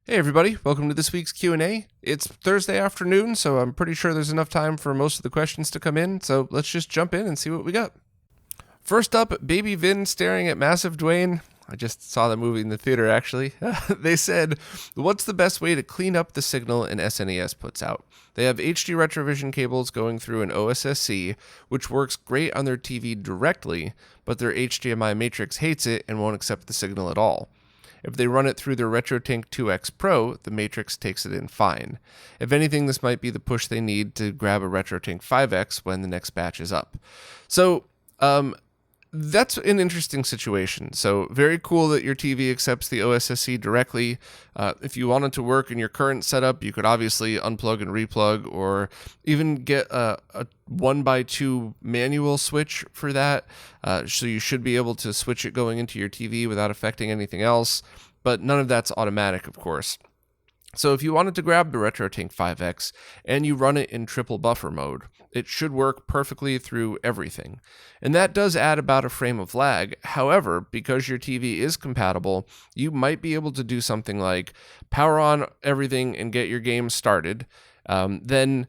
Hey everybody, welcome to this week's Q&A. It's Thursday afternoon, so I'm pretty sure there's enough time for most of the questions to come in, so let's just jump in and see what we got. First up, Baby Vin staring at Massive Dwayne. I just saw the movie in the theater, actually. They said, what's the best way to clean up the signal an SNES puts out? They have HD Retrovision cables going through an OSSC, which works great on their TV directly, but their HDMI matrix hates it and won't accept the signal at all. If they run it through their RetroTink 2X Pro, the matrix takes it in fine. If anything, this might be the push they need to grab a RetroTink 5X when the next batch is up. So, that's an interesting situation. So very cool that your TV accepts the OSSC directly. If you want it to work in your current setup, you could obviously unplug and replug, or even get a 1x2 manual switch for that. So you should be able to switch it going into your TV without affecting anything else. But none of that's automatic, of course. So if you wanted to grab the RetroTink 5X and you run it in triple buffer mode, it should work perfectly through everything. And that does add about a frame of lag. However, because your TV is compatible, you might be able to do something like power on everything and get your game started, then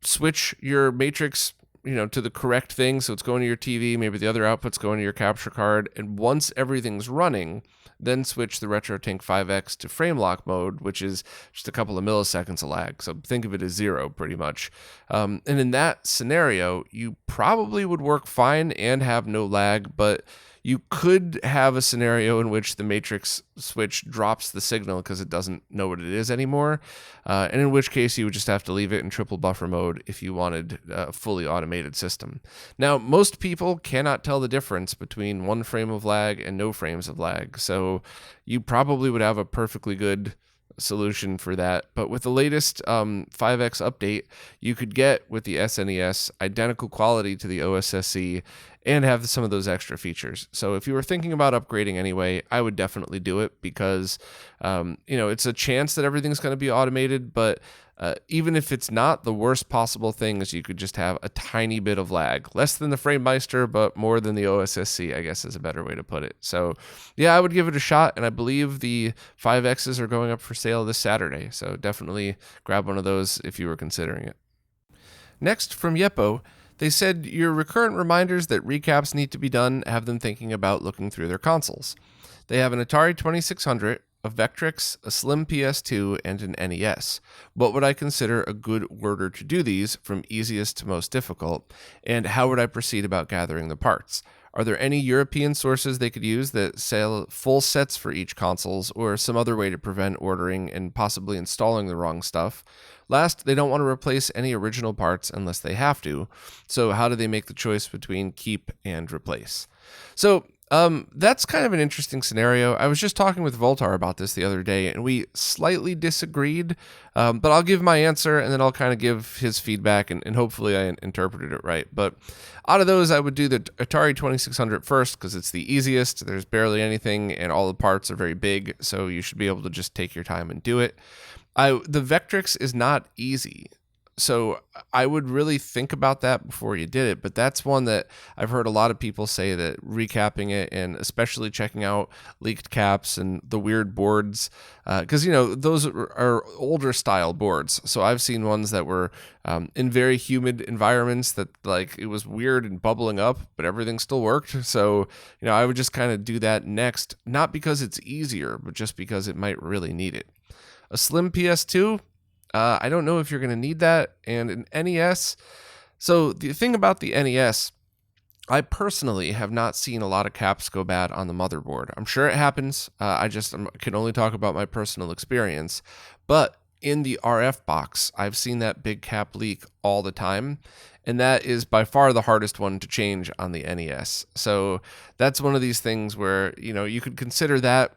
switch your matrix to the correct thing, so it's going to your TV, maybe the other output's going to your capture card, and once everything's running, then switch the RetroTink 5X to frame lock mode, which is just a couple of milliseconds of lag. So think of it as zero, pretty much. And in that scenario, you probably would work fine and have no lag, but you could have a scenario in which the matrix switch drops the signal because it doesn't know what it is anymore, and in which case you would just have to leave it in triple buffer mode if you wanted a fully automated system. Now, most people cannot tell the difference between one frame of lag and no frames of lag, so you probably would have a perfectly good solution for that. But with the latest 5X update, you could get with the SNES identical quality to the OSSC and have some of those extra features. So if you were thinking about upgrading anyway, I would definitely do it because it's a chance that everything's going to be automated, but even if it's not, the worst possible thing is you could just have a tiny bit of lag. Less than the FrameMeister, but more than the OSSC, I guess is a better way to put it. So yeah, I would give it a shot, and I believe the 5Xs are going up for sale this Saturday, so definitely grab one of those if you were considering it. Next, from Yeppo, they said your recurrent reminders that recaps need to be done have them thinking about looking through their consoles. They have an Atari 2600, a Vectrex, a Slim PS2, and an NES. What would I consider a good order to do these from easiest to most difficult? And how would I proceed about gathering the parts? Are there any European sources they could use that sell full sets for each consoles, or some other way to prevent ordering and possibly installing the wrong stuff? Last, they don't want to replace any original parts unless they have to. So how do they make the choice between keep and replace? So that's kind of an interesting scenario. I was just talking with Voltar about this the other day, and we slightly disagreed, but I'll give my answer, and then I'll kind of give his feedback, and hopefully I interpreted it right. But out of those, I would do the Atari 2600 first, because it's the easiest. There's barely anything, and all the parts are very big, so you should be able to just take your time and do it. The Vectrex is not easy, so I would really think about that before you did it. But that's one that I've heard a lot of people say that recapping it, and especially checking out leaked caps and the weird boards, because those are older style boards. So I've seen ones that were in very humid environments that it was weird and bubbling up, but everything still worked. So I would just kind of do that next, not because it's easier, but just because it might really need it. A Slim PS2, I don't know if you're going to need that. And an NES. So the thing about the NES, I personally have not seen a lot of caps go bad on the motherboard. I'm sure it happens. I can only talk about my personal experience. But in the RF box, I've seen that big cap leak all the time. And that is by far the hardest one to change on the NES. So that's one of these things where, you could consider that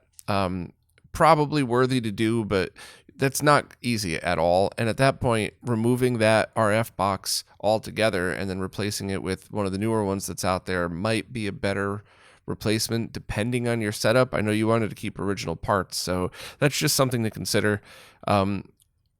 probably worthy to do, but that's not easy at all. And at that point, removing that RF box altogether and then replacing it with one of the newer ones that's out there might be a better replacement depending on your setup. I know you wanted to keep original parts, so that's just something to consider.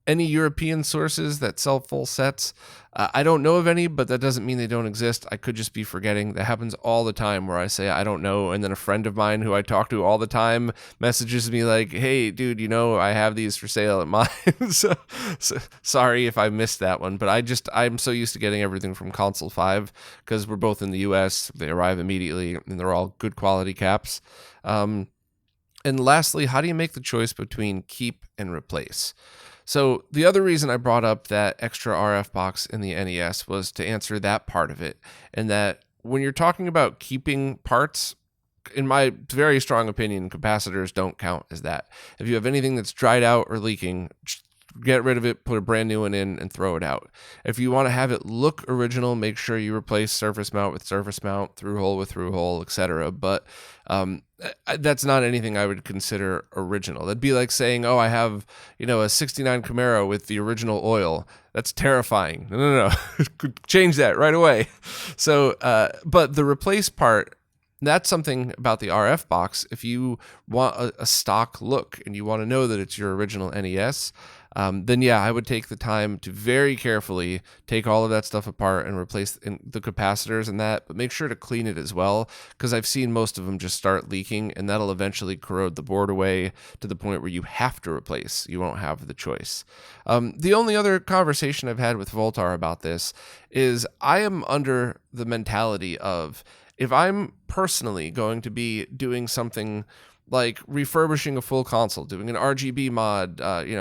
Any European sources that sell full sets? I don't know of any, but that doesn't mean they don't exist. I could just be forgetting. That happens all the time where I say I don't know, and then a friend of mine who I talk to all the time messages me like, hey, dude, I have these for sale at mine. so sorry if I missed that one, but I'm so used to getting everything from Console 5 because we're both in the US. They arrive immediately, and they're all good quality caps. And lastly, how do you make the choice between keep and replace? So the other reason I brought up that extra RF box in the NES was to answer that part of it, and that when you're talking about keeping parts, in my very strong opinion, capacitors don't count as that. If you have anything that's dried out or leaking, get rid of it, put a brand new one in, and throw it out. If you want to have it look original, make sure you replace surface mount with surface mount, through hole with through hole, etc. But that's not anything I would consider original. That'd be like saying, oh, I have, a 69 Camaro with the original oil. That's terrifying. No. Change that right away. So, but the replace part, that's something about the RF box. If you want a stock look and you want to know that it's your original NES, then yeah, I would take the time to very carefully take all of that stuff apart and replace the capacitors and that, but make sure to clean it as well, because I've seen most of them just start leaking, and that'll eventually corrode the board away to the point where you have to replace. You won't have the choice. The only other conversation I've had with Voltar about this is I am under the mentality of, if I'm personally going to be doing something like refurbishing a full console, doing an RGB mod,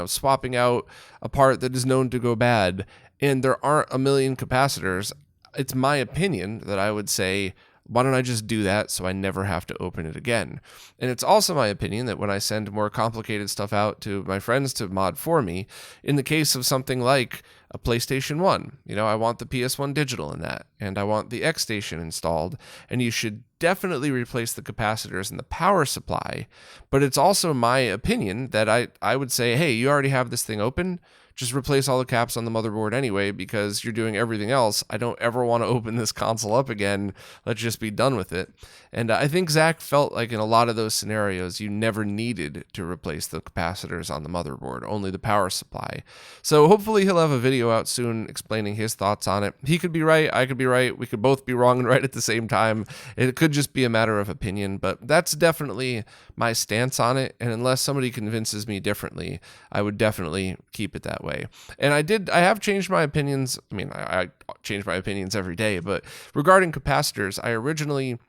swapping out a part that is known to go bad, and there aren't a million capacitors, it's my opinion that I would say, why don't I just do that so I never have to open it again? And it's also my opinion that when I send more complicated stuff out to my friends to mod for me, in the case of something like a PlayStation 1, I want the PS1 digital in that, and I want the X Station installed, and you should definitely replace the capacitors and the power supply. But it's also my opinion that I would say, hey, you already have this thing open, just replace all the caps on the motherboard anyway, because you're doing everything else. I don't ever want to open this console up again. Let's just be done with it. And I think Zach felt like in a lot of those scenarios, you never needed to replace the capacitors on the motherboard, only the power supply. So hopefully he'll have a video out soon explaining his thoughts on it. He could be right, I could be right, we could both be wrong and right at the same time. It could just be a matter of opinion, but that's definitely my stance on it. And unless somebody convinces me differently, I would definitely keep it that way. And I have changed my opinions. I mean, I change my opinions every day, but regarding capacitors, I originally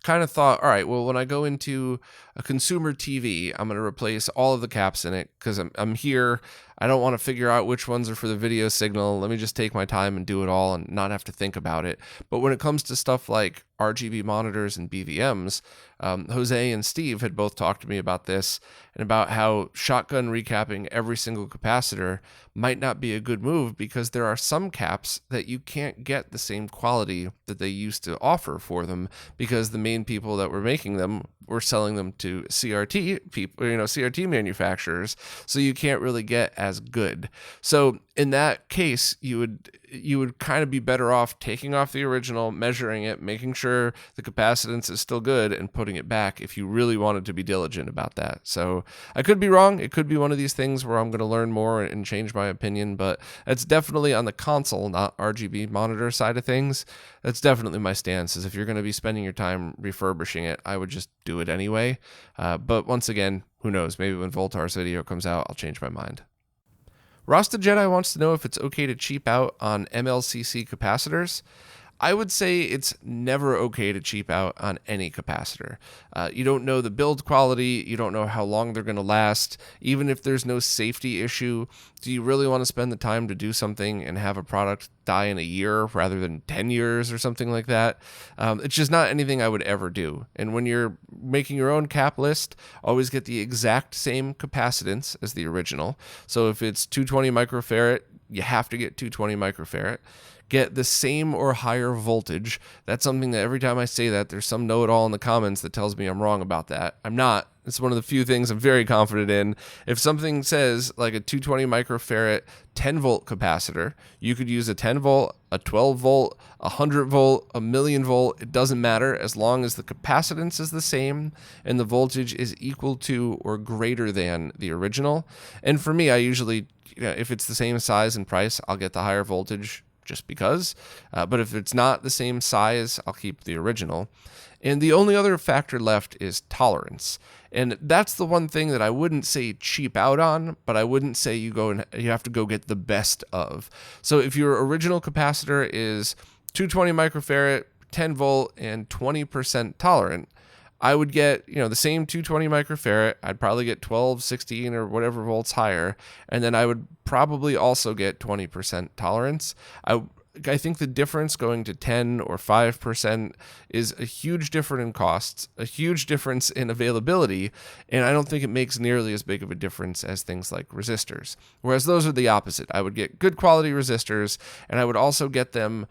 kind of thought, all right, well, when I go into a consumer TV, I'm going to replace all of the caps in it because I'm here. I don't want to figure out which ones are for the video signal. Let me just take my time and do it all and not have to think about it. But when it comes to stuff like RGB monitors and BVMs, Jose and Steve had both talked to me about this and about how shotgun recapping every single capacitor might not be a good move because there are some caps that you can't get the same quality that they used to offer for them because the main people that were making them were selling them to CRT people, CRT manufacturers, so you can't really get as good. So in that case, you would kind of be better off taking off the original, measuring it, making sure the capacitance is still good, and putting it back if you really wanted to be diligent about that. So I could be wrong. It could be one of these things where I'm going to learn more and change my opinion, but that's definitely on the console, not RGB monitor side of things. That's definitely my stance, is if you're going to be spending your time refurbishing it, I would just do it anyway. But once again, who knows? Maybe when Voltar's video comes out, I'll change my mind. Rasta Jedi wants to know if it's okay to cheap out on MLCC capacitors. I would say it's never okay to cheap out on any capacitor. You don't know the build quality. You don't know how long they're going to last. Even if there's no safety issue, do you really want to spend the time to do something and have a product die in a year rather than 10 years or something like that? It's just not anything I would ever do. And when you're making your own cap list, always get the exact same capacitance as the original. So if it's 220 microfarad, you have to get 220 microfarad. Get the same or higher voltage. That's something that every time I say that, there's some know-it-all in the comments that tells me I'm wrong about that. I'm not. It's one of the few things I'm very confident in. If something says like a 220 microfarad 10 volt capacitor, you could use a 10 volt, a 12 volt, a 100 volt, a million volt. It doesn't matter as long as the capacitance is the same and the voltage is equal to or greater than the original. And for me, I usually if it's the same size and price, I'll get the higher voltage just because. But if it's not the same size, I'll keep the original. And the only other factor left is tolerance. And that's the one thing that I wouldn't say cheap out on, but I wouldn't say you have to go get the best of. So if your original capacitor is 220 microfarad, 10 volt, and 20% tolerant, I would get, the same 220 microfarad. I'd probably get 12, 16, or whatever volts higher. And then I would probably also get 20% tolerance. I think the difference going to 10 or 5% is a huge difference in costs, a huge difference in availability, and I don't think it makes nearly as big of a difference as things like resistors. Whereas those are the opposite. I would get good quality resistors, and I would also get them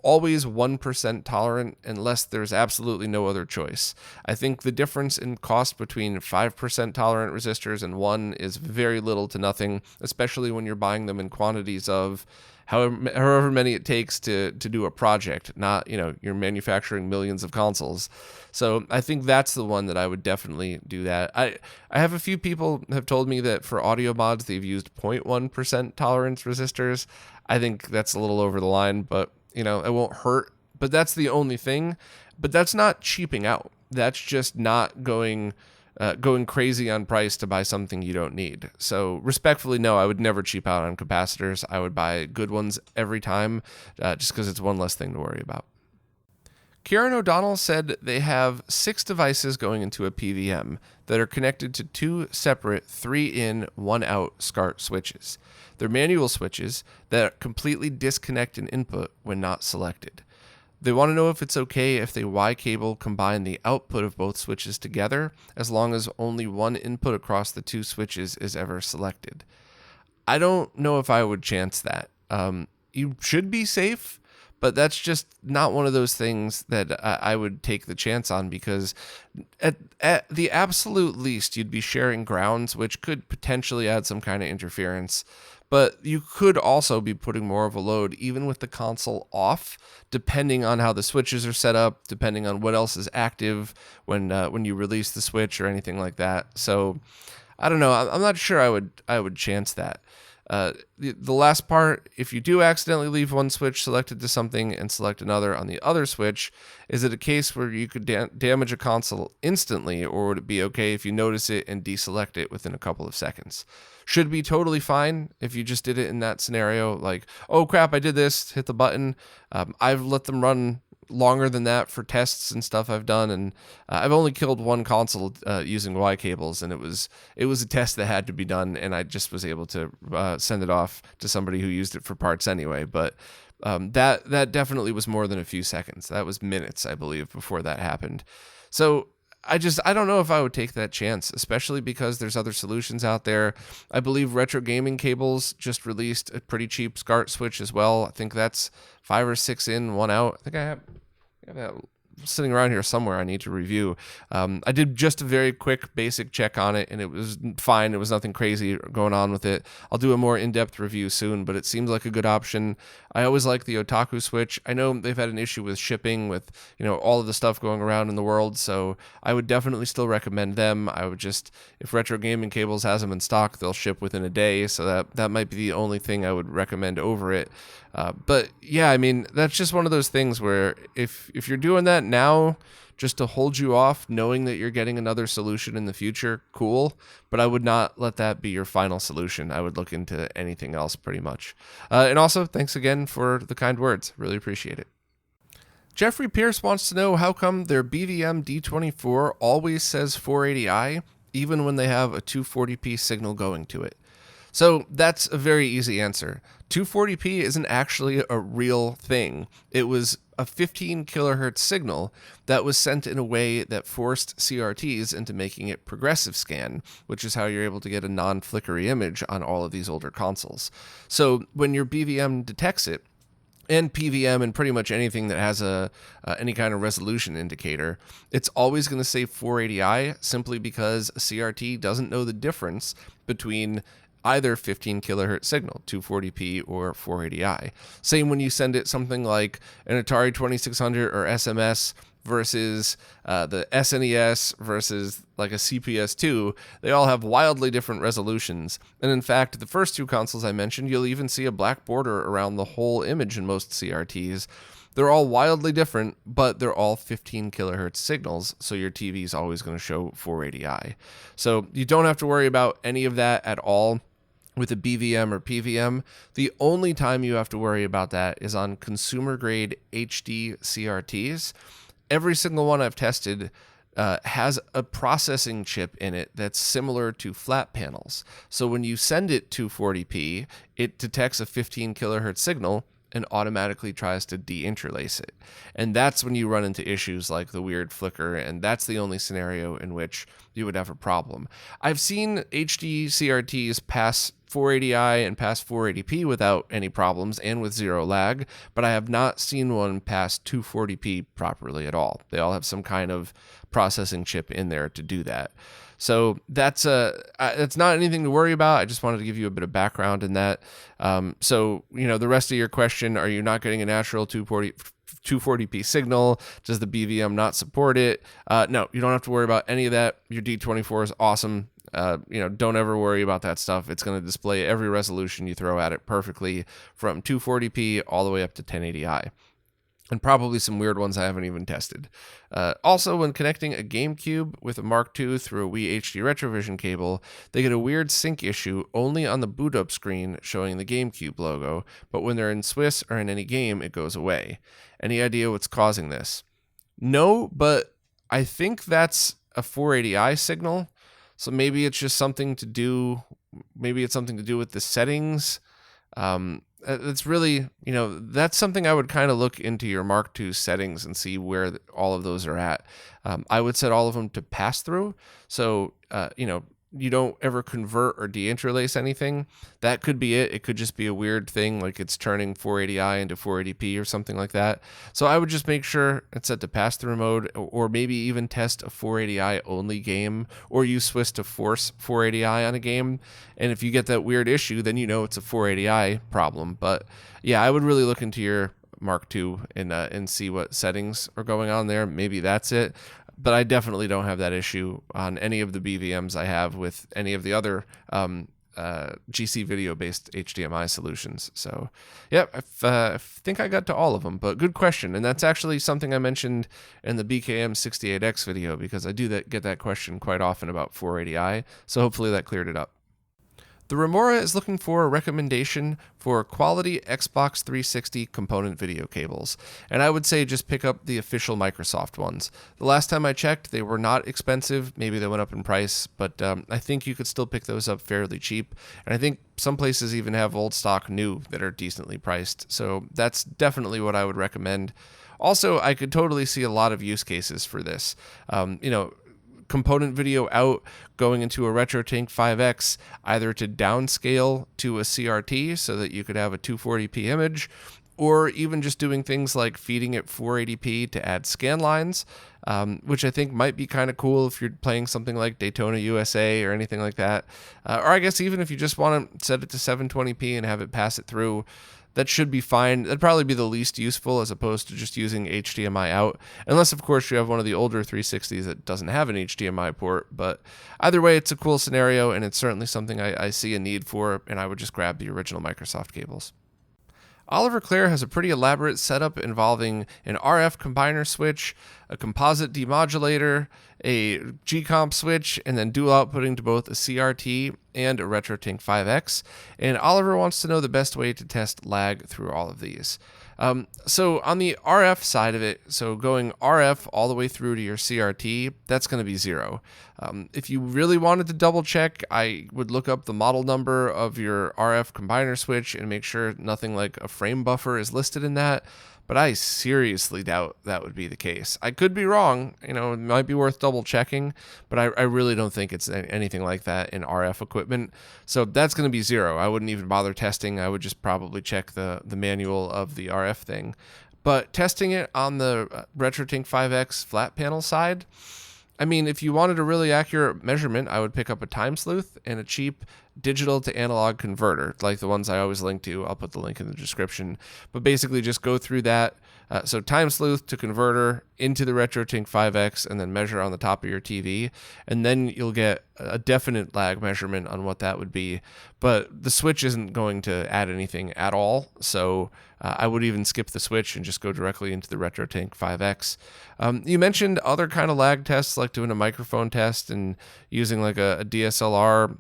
always 1% tolerant unless there's absolutely no other choice. I think the difference in cost between 5% tolerant resistors and 1 is very little to nothing, especially when you're buying them in quantities of however many it takes to do a project, not, you're manufacturing millions of consoles. So I think that's the one that I would definitely do that. I have a few people have told me that for audio mods, they've used 0.1% tolerance resistors. I think that's a little over the line, but it won't hurt. But that's the only thing. But that's not cheaping out. That's just not going crazy on price to buy something you don't need. So respectfully, no, I would never cheap out on capacitors. I would buy good ones every time, just because it's one less thing to worry about. Kieran O'Donnell said they have 6 devices going into a PVM that are connected to 2 separate 3-in, 1-out SCART switches. They're manual switches that completely disconnect an input when not selected. They want to know if it's okay if they Y-cable combine the output of both switches together, as long as only one input across the 2 switches is ever selected. I don't know if I would chance that. You should be safe, but that's just not one of those things that I would take the chance on, because at the absolute least, you'd be sharing grounds, which could potentially add some kind of interference. But you could also be putting more of a load even with the console off, depending on how the switches are set up, depending on what else is active when you release the switch or anything like that. So I don't know. I'm not sure I would chance that. The last part, if you do accidentally leave one switch selected to something and select another on the other switch, is it a case where you could damage a console instantly, or would it be okay if you notice it and deselect it within a couple of seconds? Should be totally fine if you just did it in that scenario, like, oh crap, I did this, hit the button. I've let them run longer than that for tests and stuff I've done, and I've only killed one console using Y cables, and it was a test that had to be done, and I just was able to send it off to somebody who used it for parts anyway. But that definitely was more than a few seconds. That was minutes, I believe, before that happened. So I don't know if I would take that chance, especially because there's other solutions out there. I believe Retro Gaming Cables just released a pretty cheap SCART switch as well. I think that's 5 or 6 in, 1 out. I think I have that sitting around here somewhere I need to review. I did just a very quick basic check on it, and it was fine. There was nothing crazy going on with it. I'll do a more in-depth review soon, but it seems like a good option. I always like the Otaku switch. I know they've had an issue with shipping with, all of the stuff going around in the world, so I would definitely still recommend them. I would just, if Retro Gaming Cables has them in stock, they'll ship within a day, so that might be the only thing I would recommend over it. But yeah, I mean, that's just one of those things where if you're doing that now just to hold you off, knowing that you're getting another solution in the future, cool. But I would not let that be your final solution. I would look into anything else pretty much. And also, thanks again for the kind words. Really appreciate it. Jeffrey Pierce wants to know how come their BVM D24 always says 480i, even when they have a 240p signal going to it. So that's a very easy answer. 240p isn't actually a real thing. It was a 15 kilohertz signal that was sent in a way that forced CRTs into making it progressive scan, which is how you're able to get a non-flickery image on all of these older consoles. So when your BVM detects it, and PVM and pretty much anything that has any kind of resolution indicator, it's always going to say 480i simply because a CRT doesn't know the difference between either 15 kilohertz signal, 240p or 480i. Same when you send it something like an Atari 2600 or SMS, versus the SNES versus like a CPS2, they all have wildly different resolutions. And in fact, the first two consoles I mentioned, you'll even see a black border around the whole image in most CRTs. They're all wildly different, but they're all 15 kilohertz signals, so your TV is always going to show 480i. So you don't have to worry about any of that at all with a BVM or PVM. The only time you have to worry about that is on consumer grade HD CRTs. Every single one I've tested has a processing chip in it that's similar to flat panels. So when you send it 240p, it detects a 15 kilohertz signal and automatically tries to deinterlace it. And that's when you run into issues like the weird flicker, and that's the only scenario in which you would have a problem. I've seen HD CRTs pass 480i and pass 480p without any problems and with zero lag, but I have not seen one pass 240p properly at all. They all have some kind of processing chip in there to do that. So that's not anything to worry about. I just wanted to give you a bit of background in that. So, the rest of your question, are you not getting a natural 240p signal? Does the BVM not support it? No, you don't have to worry about any of that. Your D24 is awesome. Don't ever worry about that stuff. It's going to display every resolution you throw at it perfectly from 240p all the way up to 1080i. And probably some weird ones I haven't even tested. Also, when connecting a GameCube with a Mark II through a Wii HD RetroVision cable, they get a weird sync issue only on the boot up screen showing the GameCube logo, but when they're in Swiss or in any game, it goes away. Any idea what's causing this? No, but I think that's a 480i signal. So maybe it's just something to do with the settings. It's really, that's something I would kind of look into your Mark II settings and see where all of those are at. I would set all of them to pass through. So, you don't ever convert or deinterlace anything. That could be it. It could just be a weird thing, like it's turning 480i into 480p or something like that. So I would just make sure it's set to pass-through mode, or maybe even test a 480i only game, or use Swiss to force 480i on a game. And if you get that weird issue, then it's a 480i problem. But yeah, I would really look into your Mark II and see what settings are going on there. Maybe that's it. But I definitely don't have that issue on any of the BVMs I have with any of the other GC video-based HDMI solutions. So, yeah, I think I got to all of them. But good question, and that's actually something I mentioned in the BKM68X video, because I do get that question quite often about 480i. So hopefully that cleared it up. The Remora is looking for a recommendation for quality Xbox 360 component video cables, and I would say just pick up the official Microsoft ones. The last time I checked, they were not expensive. Maybe they went up in price, but I think you could still pick those up fairly cheap, and I think some places even have old stock new that are decently priced, so that's definitely what I would recommend. Also, I could totally see a lot of use cases for this. Component video out, going into a RetroTink 5X, either to downscale to a CRT so that you could have a 240p image, or even just doing things like feeding it 480p to add scan lines, which I think might be kind of cool if you're playing something like Daytona USA or anything like that. Or I guess even if you just want to set it to 720p and have it pass it through, that should be fine. That'd probably be the least useful as opposed to just using HDMI out. Unless, of course, you have one of the older 360s that doesn't have an HDMI port. But either way, it's a cool scenario, and it's certainly something I see a need for, and I would just grab the original Microsoft cables. Oliver Clare has a pretty elaborate setup involving an RF combiner switch, a composite demodulator, a G-comp switch, and then dual outputting to both a CRT and a RetroTink 5X. And Oliver wants to know the best way to test lag through all of these. So on the RF side of it, so going RF all the way through to your CRT, that's going to be 0. If you really wanted to double check, I would look up the model number of your RF combiner switch and make sure nothing like a frame buffer is listed in that. But I seriously doubt that would be the case. I could be wrong. It might be worth double checking, but I really don't think it's anything like that in RF equipment. So that's going to be 0. I wouldn't even bother testing. I would just probably check the manual of the RF thing. But testing it on the RetroTink 5X flat panel side, if you wanted a really accurate measurement, I would pick up a time sleuth and a cheap digital to analog converter, like the ones I always link to. I'll put the link in the description. But basically just go through that. So time sleuth to converter into the RetroTink 5X and then measure on the top of your TV. And then you'll get a definite lag measurement on what that would be. But the switch isn't going to add anything at all. So I would even skip the switch and just go directly into the RetroTink 5X. You mentioned other kind of lag tests, like doing a microphone test and using like a DSLR.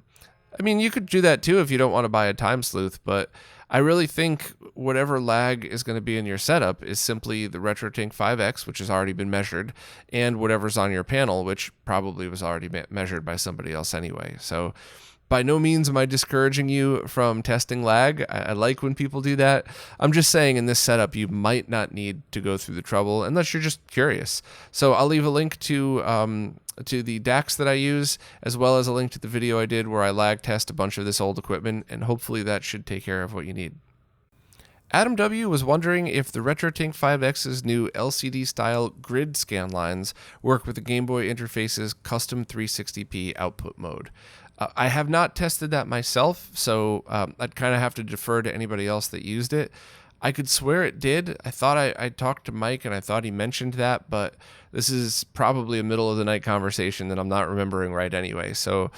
I mean, you could do that too if you don't want to buy a time sleuth, but I really think whatever lag is going to be in your setup is simply the RetroTink 5X, which has already been measured, and whatever's on your panel, which probably was already measured by somebody else anyway. So by no means am I discouraging you from testing lag. I like when people do that. I'm just saying in this setup, you might not need to go through the trouble unless you're just curious. So I'll leave a link to the DACs that I use, as well as a link to the video I did where I lag test a bunch of this old equipment, and hopefully that should take care of what you need. Adam W. was wondering if the RetroTink 5X's new LCD-style grid scan lines work with the Game Boy Interface's custom 360p output mode. I have not tested that myself, so I'd kind of have to defer to anybody else that used it. I could swear it did. I thought I talked to Mike and I thought he mentioned that, but this is probably a middle of the night conversation that I'm not remembering right anyway. So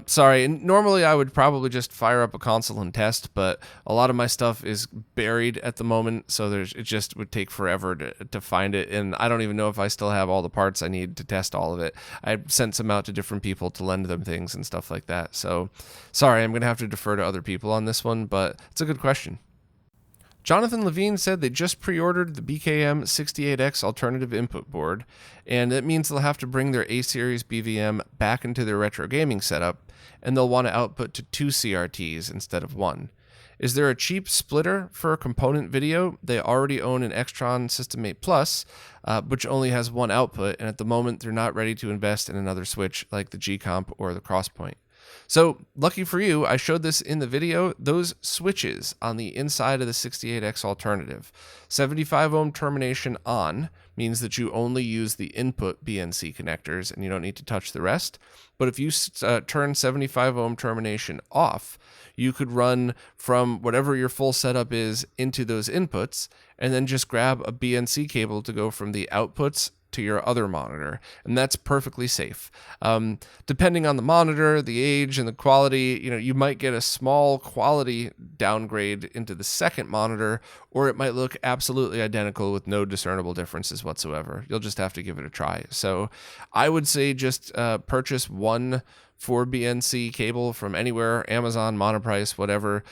sorry. And normally I would probably just fire up a console and test, but a lot of my stuff is buried at the moment, so it just would take forever to find it. And I don't even know if I still have all the parts I need to test all of it. I sent some out to different people to lend them things and stuff like that. So sorry, I'm going to have to defer to other people on this one, but it's a good question. Jonathan Levine said they just pre-ordered the BKM 68X alternative input board, and that means they'll have to bring their A-series BVM back into their retro gaming setup, and they'll want to output to 2 CRTs instead of 1. Is there a cheap splitter for a component video? They already own an Extron System 8 Plus, which only has 1 output, and at the moment they're not ready to invest in another switch like the G-Comp or the Crosspoint. So, lucky for you, I showed this in the video. Those switches on the inside of the 68X alternative, 75 ohm termination on means that you only use the input BNC connectors and you don't need to touch the rest. But if you turn 75 ohm termination off, you could run from whatever your full setup is into those inputs and then just grab a BNC cable to go from the outputs to your other monitor, and that's perfectly safe. Depending on the monitor, the age, and the quality, you might get a small quality downgrade into the second monitor, or it might look absolutely identical with no discernible differences whatsoever. You'll just have to give it a try. So I would say just purchase one 4BNC cable from anywhere, Amazon, Monoprice, whatever.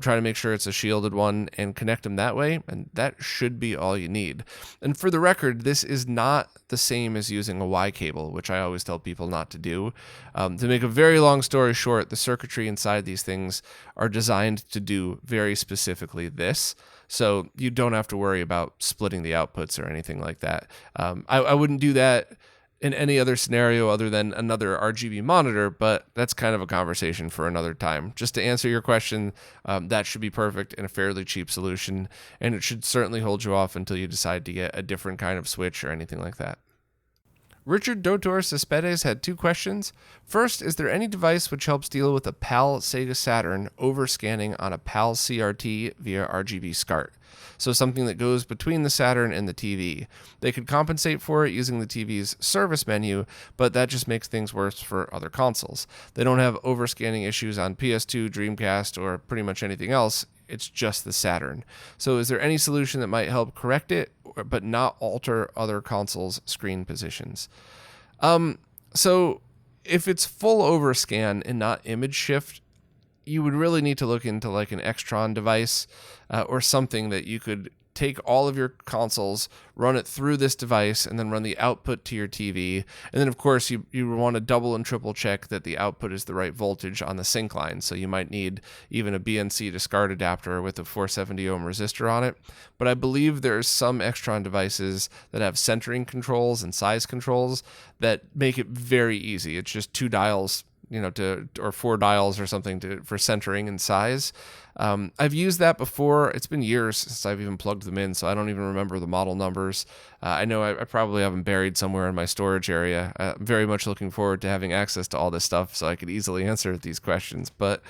Try to make sure it's a shielded one and connect them that way, and that should be all you need. And for the record, this is not the same as using a Y cable, which I always tell people not to do. To make a very long story short, the circuitry inside these things are designed to do very specifically this. So you don't have to worry about splitting the outputs or anything like that. I wouldn't do that in any other scenario other than another RGB monitor, but that's kind of a conversation for another time. Just to answer your question, that should be perfect and a fairly cheap solution, and it should certainly hold you off until you decide to get a different kind of switch or anything like that. Richard Dotor Cespedes had 2 questions. First, is there any device which helps deal with a PAL Sega Saturn overscanning on a PAL CRT via RGB SCART? So something that goes between the Saturn and the TV. They could compensate for it using the TV's service menu, but that just makes things worse for other consoles. They don't have overscanning issues on PS2, Dreamcast, or pretty much anything else. It's just the Saturn. So is there any solution that might help correct it, but not alter other consoles' screen positions? So if it's full overscan and not image shift, you would really need to look into like an Extron device or something that you could take all of your consoles, run it through this device, and then run the output to your TV. And then, of course, you want to double and triple check that the output is the right voltage on the sync line. So you might need even a BNC to SCART adapter with a 470 ohm resistor on it. But I believe there's some Extron devices that have centering controls and size controls that make it very easy. It's just 2 dials, or 4 dials or something for centering and size. I've used that before. It's been years since I've even plugged them in, so I don't even remember the model numbers. I know I probably have them buried somewhere in my storage area. I'm very much looking forward to having access to all this stuff so I could easily answer these questions. But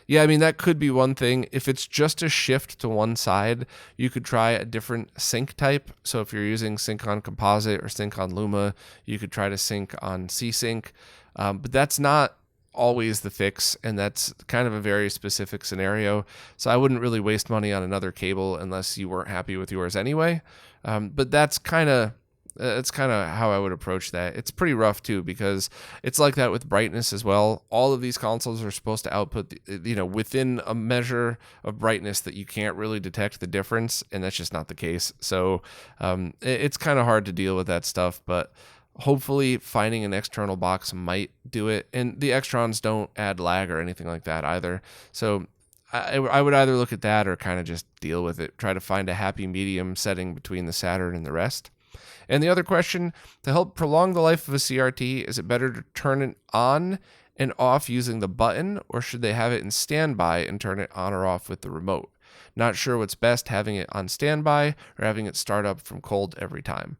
yeah, I mean, that could be one thing. If it's just a shift to one side, you could try a different sync type. So if you're using sync on composite or sync on Luma, you could try to sync on C-Sync. But that's not always the fix, and that's kind of a very specific scenario. So I wouldn't really waste money on another cable unless you weren't happy with yours anyway. But that's kind of how I would approach that. It's pretty rough too, because it's like that with brightness as well. All of these consoles are supposed to output, within a measure of brightness that you can't really detect the difference, and that's just not the case. So it's kind of hard to deal with that stuff, but hopefully finding an external box might do it. And the Extrons don't add lag or anything like that either. So I would either look at that or kind of just deal with it, try to find a happy medium setting between the Saturn and the rest. And the other question, to help prolong the life of a CRT, is it better to turn it on and off using the button, or should they have it in standby and turn it on or off with the remote? Not sure what's best, having it on standby or having it start up from cold every time.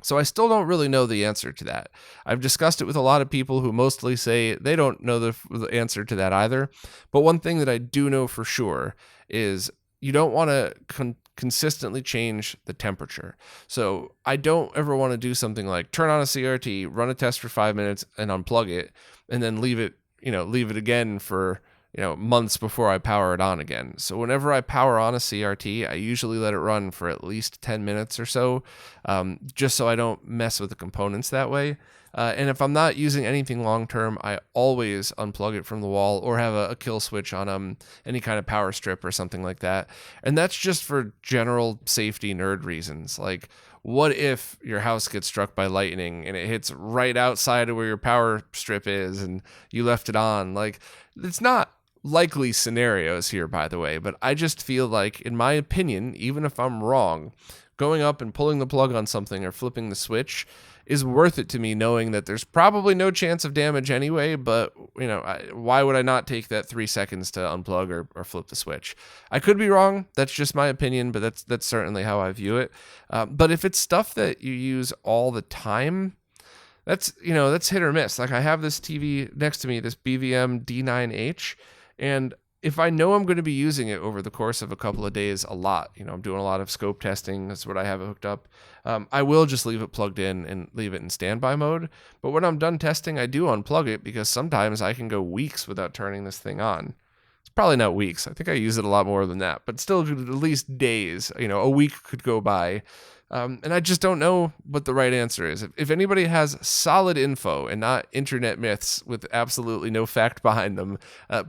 So I still don't really know the answer to that. I've discussed it with a lot of people who mostly say they don't know the answer to that either. But one thing that I do know for sure is you don't want to consistently change the temperature. So I don't ever want to do something like turn on a CRT, run a test for 5 minutes and unplug it, and then leave it again for months before I power it on again. So whenever I power on a CRT, I usually let it run for at least 10 minutes or so, just so I don't mess with the components that way. And if I'm not using anything long-term, I always unplug it from the wall or have a kill switch on any kind of power strip or something like that. And that's just for general safety nerd reasons. Like, what if your house gets struck by lightning and it hits right outside of where your power strip is and you left it on? Like, it's not likely scenarios here, by the way, but I just feel like, in my opinion, even if I'm wrong, going up and pulling the plug on something or flipping the switch is worth it to me, knowing that there's probably no chance of damage anyway, but why would I not take that 3 seconds to unplug or flip the switch? I could be wrong. That's just my opinion, but that's certainly how I view it. But if it's stuff that you use all the time, that's hit or miss. Like, I have this TV next to me, this BVM D9H, and if I know I'm going to be using it over the course of a couple of days a lot, I'm doing a lot of scope testing, that's what I have it hooked up, I will just leave it plugged in and leave it in standby mode. But when I'm done testing, I do unplug it, because sometimes I can go weeks without turning this thing on. It's probably not weeks. I think I use it a lot more than that, but still at least days. A week could go by. And I just don't know what the right answer is. If anybody has solid info and not internet myths with absolutely no fact behind them,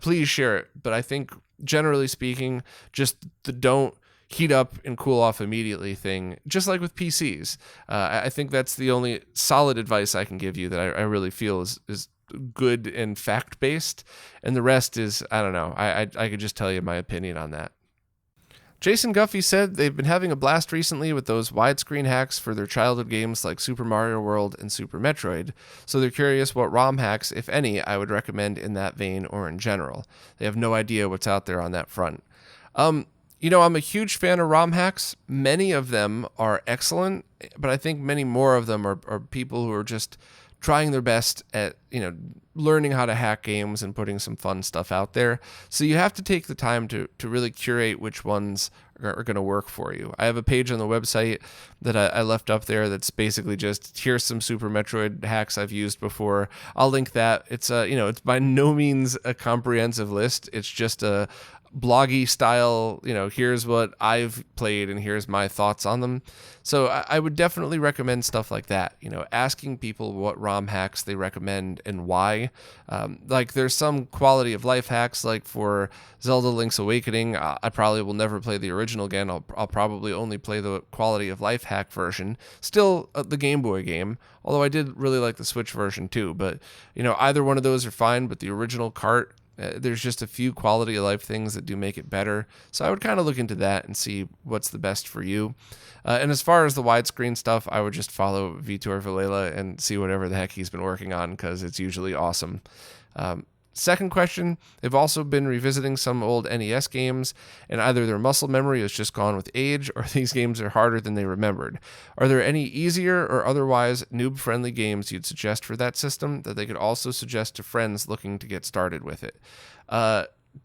please share it. But I think, generally speaking, just the don't heat up and cool off immediately thing, just like with PCs. I think that's the only solid advice I can give you that I really feel is good and fact-based. And the rest is, I don't know. I could just tell you my opinion on that. Jason Guffey said they've been having a blast recently with those widescreen hacks for their childhood games like Super Mario World and Super Metroid, so they're curious what ROM hacks, if any, I would recommend in that vein or in general. They have no idea what's out there on that front. I'm a huge fan of ROM hacks. Many of them are excellent, but I think many more of them are people who are just trying their best at, learning how to hack games and putting some fun stuff out there. So you have to take the time to really curate which ones are going to work for you. I have a page on the website that I left up there that's basically just, here's some Super Metroid hacks I've used before. I'll link that. It's it's by no means a comprehensive list. It's just a bloggy style, here's what I've played and here's my thoughts on them. So I would definitely recommend stuff like that, asking people what ROM hacks they recommend and why. Like, there's some quality of life hacks, like for Zelda Link's Awakening. I probably will never play the original again. I'll probably only play the quality of life hack version. Still the Game Boy game, although I did really like the Switch version too. But, either one of those are fine, but the original cart, there's just a few quality of life things that do make it better. So I would kind of look into that and see what's the best for you. And as far as the widescreen stuff, I would just follow Vitor Villela and see whatever the heck he's been working on, because it's usually awesome. Second question, they've also been revisiting some old NES games, and either their muscle memory is just gone with age, or these games are harder than they remembered. Are there any easier or otherwise noob-friendly games you'd suggest for that system that they could also suggest to friends looking to get started with it?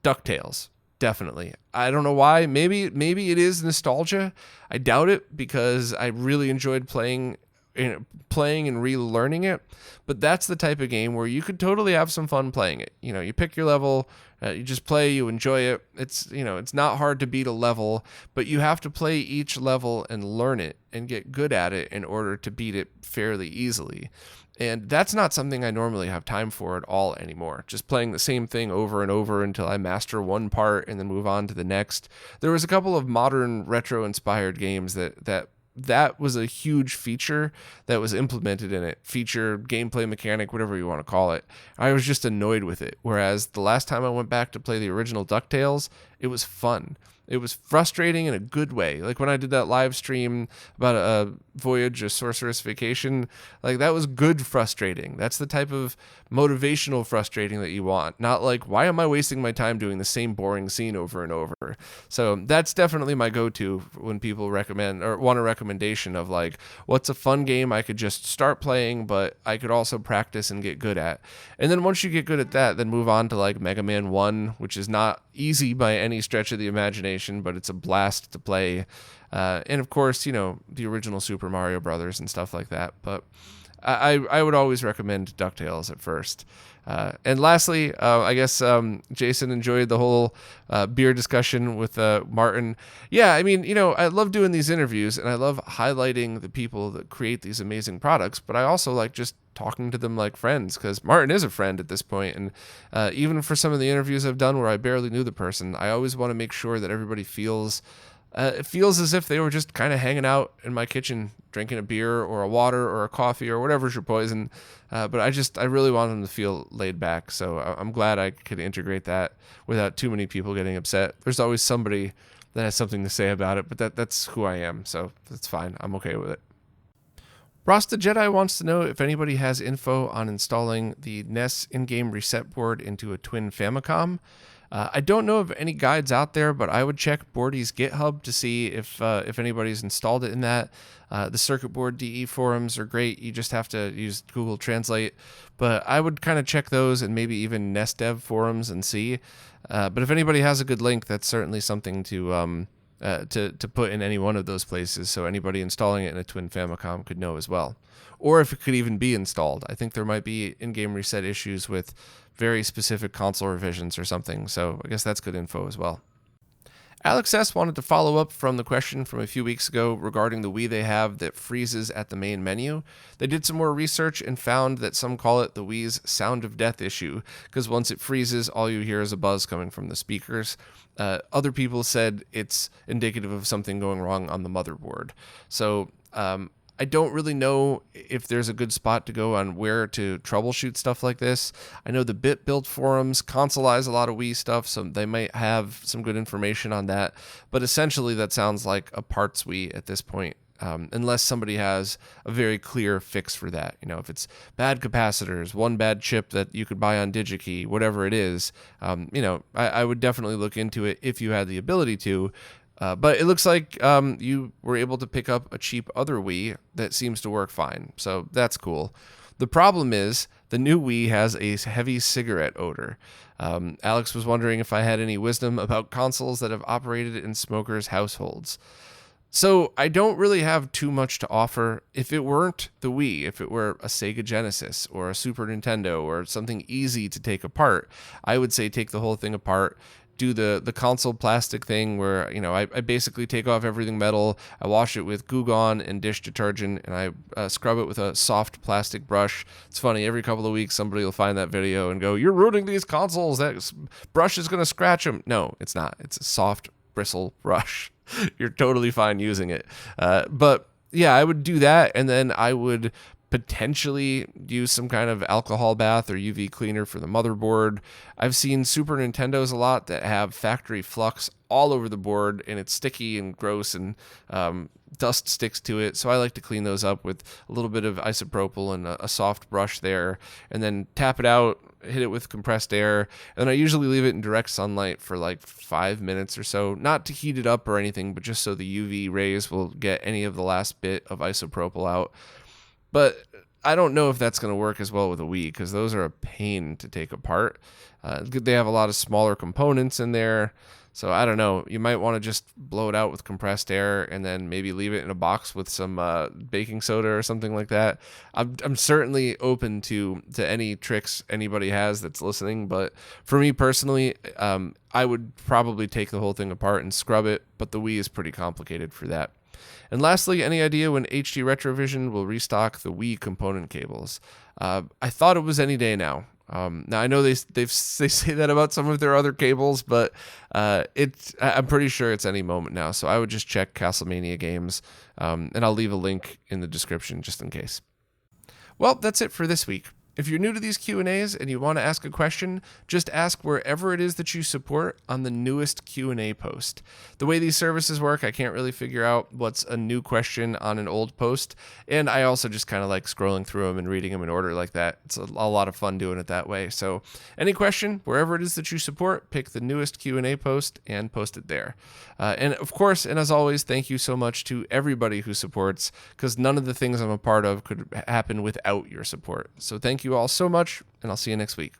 DuckTales. Definitely. I don't know why. Maybe it is nostalgia. I doubt it, because I really enjoyed playing and relearning it. But that's the type of game where you could totally have some fun playing it. You know, you pick your level, you just play, you enjoy it. It's, you know, it's not hard to beat a level, but you have to play each level and learn it and get good at it in order to beat it fairly easily. And that's not something I normally have time for at all anymore. Just playing the same thing over and over until I master one part and then move on to the next. There was a couple of modern retro-inspired games that was a huge feature that was implemented in it. Feature, gameplay mechanic, whatever you want to call it. I was just annoyed with it. Whereas the last time I went back to play the original DuckTales, it was fun. It was frustrating in a good way. Like when I did that live stream about a voyage, a sorceress vacation, like that was good frustrating. That's the type of motivational frustrating that you want. Not like, why am I wasting my time doing the same boring scene over and over? So that's definitely my go-to when people recommend or want a recommendation of like, what's a fun game I could just start playing, but I could also practice and get good at. And then once you get good at that, then move on to like Mega Man 1, which is not easy by any stretch of the imagination, but it's a blast to play. And of course, you know, the original Super Mario Brothers and stuff like that. But I would always recommend DuckTales at first. And lastly, I guess Jason enjoyed the whole beer discussion with Martin. Yeah, I mean, you know, I love doing these interviews and I love highlighting the people that create these amazing products, but I also like just talking to them like friends, because Martin is a friend at this point. And even for some of the interviews I've done where I barely knew the person, I always want to make sure that everybody feels it feels as if they were just kind of hanging out in my kitchen, drinking a beer or a water or a coffee or whatever's your poison. But I really want them to feel laid back. So I'm glad I could integrate that without too many people getting upset. There's always somebody that has something to say about it, but that's who I am. So that's fine. I'm okay with it. Rasta Jedi wants to know if anybody has info on installing the NES in-game reset board into a Twin Famicom. I don't know of any guides out there, but I would check Boardy's GitHub to see if anybody's installed it in that. The Circuit Board DE forums are great. You just have to use Google Translate. But I would kind of check those and maybe even NESDev forums and see. But if anybody has a good link, that's certainly something to put in any one of those places, so anybody installing it in a Twin Famicom could know as well. Or if it could even be installed. I think there might be in-game reset issues with very specific console revisions or something, so I guess that's good info as well. Alex S. wanted to follow up from the question from a few weeks ago regarding the Wii they have that freezes at the main menu. They did some more research and found that some call it the Wii's sound of death issue, because once it freezes, all you hear is a buzz coming from the speakers. Other people said it's indicative of something going wrong on the motherboard. So I don't really know if there's a good spot to go on where to troubleshoot stuff like this. I know the BitBuild forums consoleize a lot of Wii stuff, so they might have some good information on that. But essentially, that sounds like a parts Wii at this point, unless somebody has a very clear fix for that. You know, if it's bad capacitors, one bad chip that you could buy on DigiKey, whatever it is, you know, I would definitely look into it if you had the ability to. But it looks like you were able to pick up a cheap other Wii that seems to work fine, so that's cool. The problem is the new Wii has a heavy cigarette odor. Alex was wondering if I had any wisdom about consoles that have operated in smokers' households. So I don't really have too much to offer. If it weren't the Wii, if it were a Sega Genesis or a Super Nintendo or something easy to take apart, I would say take the whole thing apart. Do the console plastic thing where, you know, I basically take off everything metal, I wash it with Goo Gone and dish detergent, and I scrub it with a soft plastic brush. It's funny, every couple of weeks somebody will find that video and go, "You're ruining these consoles, that brush is going to scratch them." No, it's not. It's a soft bristle brush. You're totally fine using it. But yeah, I would do that, and then I would potentially use some kind of alcohol bath or UV cleaner for the motherboard. I've seen Super Nintendos a lot that have factory flux all over the board, and it's sticky and gross, and dust sticks to it. So I like to clean those up with a little bit of isopropyl and a soft brush there, and then tap it out hit it with compressed air, and I usually leave it in direct sunlight for like 5 minutes or so, not to heat it up or anything, but just so the UV rays will get any of the last bit of isopropyl out. But I don't know if that's going to work as well with a Wii, because those are a pain to take apart. They have a lot of smaller components in there. So I don't know. You might want to just blow it out with compressed air and then maybe leave it in a box with some baking soda or something like that. I'm certainly open to any tricks anybody has that's listening. But for me personally, I would probably take the whole thing apart and scrub it. But the Wii is pretty complicated for that. And lastly, any idea when HD Retrovision will restock the Wii component cables? I thought it was any day now. Now I know they say that about some of their other cables, but I'm pretty sure it's any moment now. So I would just check Castlemania Games, and I'll leave a link in the description just in case. Well, that's it for this week. If you're new to these Q&As and you want to ask a question, just ask wherever it is that you support on the newest Q&A post. The way these services work, I can't really figure out what's a new question on an old post, and I also just kind of like scrolling through them and reading them in order like that. It's a lot of fun doing it that way. So any question, wherever it is that you support, pick the newest Q&A post and post it there. And of course, and as always, thank you so much to everybody who supports, because none of the things I'm a part of could happen without your support. So thank you all so much, and I'll see you next week.